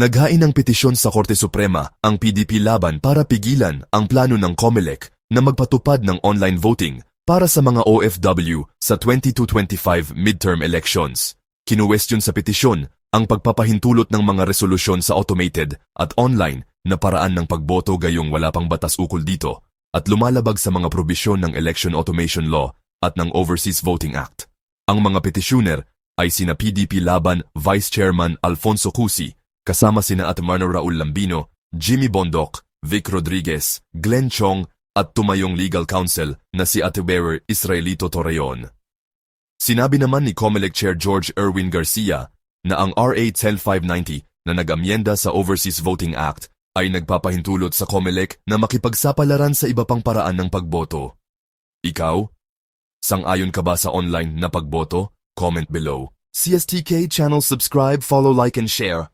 Naghain ng petisyon sa Korte Suprema ang PDP laban para pigilan ang plano ng COMELEC na magpatupad ng online voting para sa mga OFW sa 2025 midterm elections. Kinuwestiyon sa petisyon ang pagpapahintulot ng mga resolusyon sa automated at online na paraan ng pagboto gayong wala pang batas ukol dito at lumalabag sa mga probisyon ng Election Automation Law at ng Overseas Voting Act. Ang mga petisyoner ay sina PDP Laban Vice Chairman Alfonso Cusi, kasama sina Attorney Raul Lambino, Jimmy Bondoc, Vic Rodriguez, Glenn Chong at tumayong legal counsel na si Attorney Israelito Torreon. Sinabi naman ni COMELEC Chair George Erwin Garcia na ang RA 10590 na nag-amyenda sa Overseas Voting Act ay nagpapahintulot sa COMELEC na makipagsapalaran sa iba pang paraan ng pagboto. Ikaw? Sang-ayon ka ba sa online na pagboto? Comment below. CSTK channel subscribe, follow, like and share.